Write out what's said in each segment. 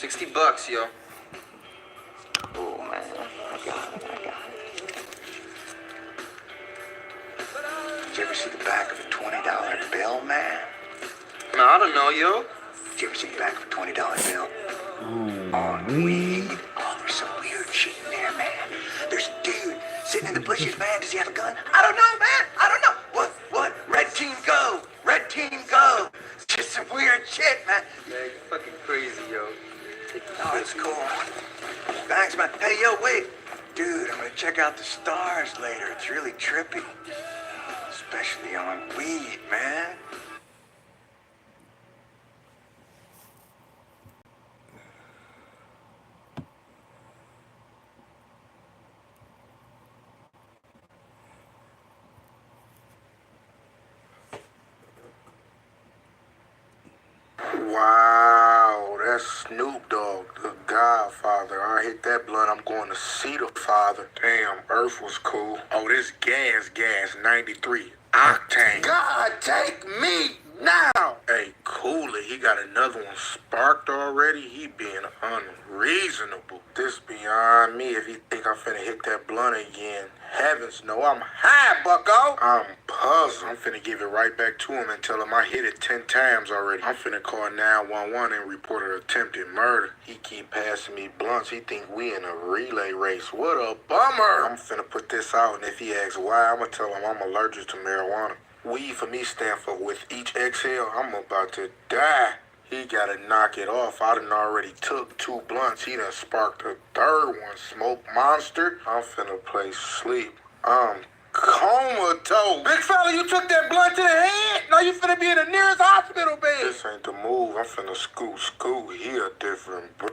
$60, yo. Oh, man. I got it. Did you ever see the back of a $20 bill, man? Man, I don't know, yo. Did you ever see the back of a $20 bill? On weed. Oh, there's some weird shit in there, man. There's a dude sitting in the bushes, man. Does he have a gun? I don't know, man. I don't know. What? Red team go. Red team go. It's just some weird shit, man. Man, you're fucking crazy, yo. Oh, it's cool. Thanks, man. Hey, yo, wait. Dude, I'm gonna check out the stars later. It's really trippy. Especially on weed, man. Wow, that's Snoop Dogg, the Godfather. I hit that blunt, I'm going to see the father. Damn, Earth was cool. Oh, this gas, 93 octane. God, take me now. Hey, cool it. He got another one sparked already. He being unreasonable. This beyond me if he think I'm finna hit that blunt again. Heavens no, I'm high, bucko. I'm puzzled. I'm finna give it right back to him and tell him I hit it 10 times already. I'm finna call 911 and report an attempted murder. He keep passing me blunts. He think we in a relay race. What a bummer. I'm finna put this out, and if he asks why, I'm gonna tell him I'm allergic to marijuana. Weed for me stand for with each exhale, I'm about to die. He gotta knock it off. I done already took 2 blunts. He done sparked a 3rd one. Smoke monster. I'm finna play sleep. I'm comatose. Big fella, you took that blunt to the head. Now you finna be in the nearest hospital bed. This ain't the move. I'm finna scoot. He a different bro.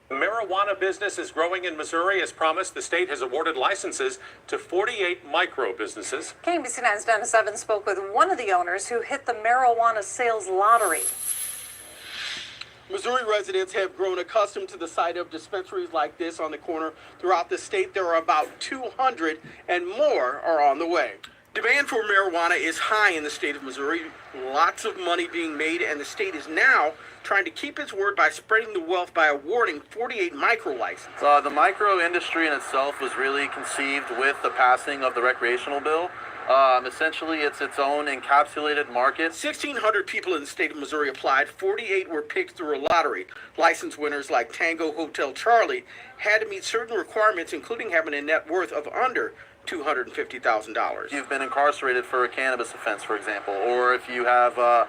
Marijuana business is growing in Missouri. As promised, the state has awarded licenses to 48 micro businesses. KBC9's Dennis Evans spoke with one of the owners who hit the marijuana sales lottery. Missouri residents have grown accustomed to the sight of dispensaries like this on the corner throughout the state. There are about 200 and more are on the way. Demand for marijuana is high in the state of Missouri. Lots of money being made, and the state is now trying to keep its word by spreading the wealth by awarding 48 micro licenses. The micro industry in itself was really conceived with the passing of the recreational bill. Essentially, it's its own encapsulated market. 1,600 people in the state of Missouri applied. 48 were picked through a lottery. License winners like Tango Hotel Charlie had to meet certain requirements, including having a net worth of under $250,000. You've been incarcerated for a cannabis offense, for example, or if you have a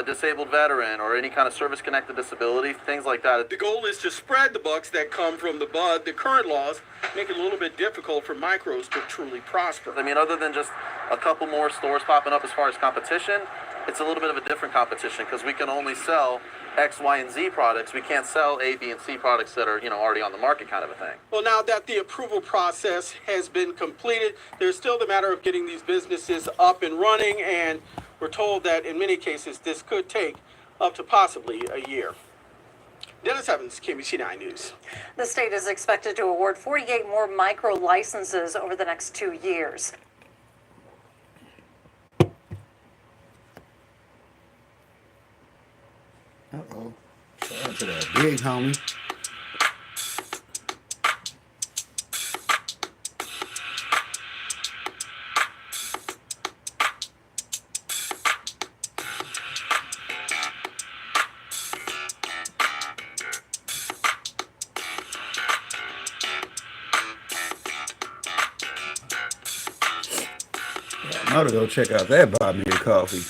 disabled veteran or any kind of service-connected disability, things like that. The goal is to spread the bucks that come from the bud. The current laws make it a little bit difficult for micros to truly prosper. I mean, other than just a couple more stores popping up as far as competition, it's a little bit of a different competition because we can only sell X, Y, and Z products. We can't sell A, B, and C products that are, already on the market kind of a thing. Well, now that the approval process has been completed, there's still the matter of getting these businesses up and running, and we're told that in many cases this could take up to possibly a year. Dennis Evans, KBC9 News. The state is expected to award 48 more micro licenses over the next 2 years. Uh-oh. Shout out to that big homie. I know to go check out that Buy Me a Coffee.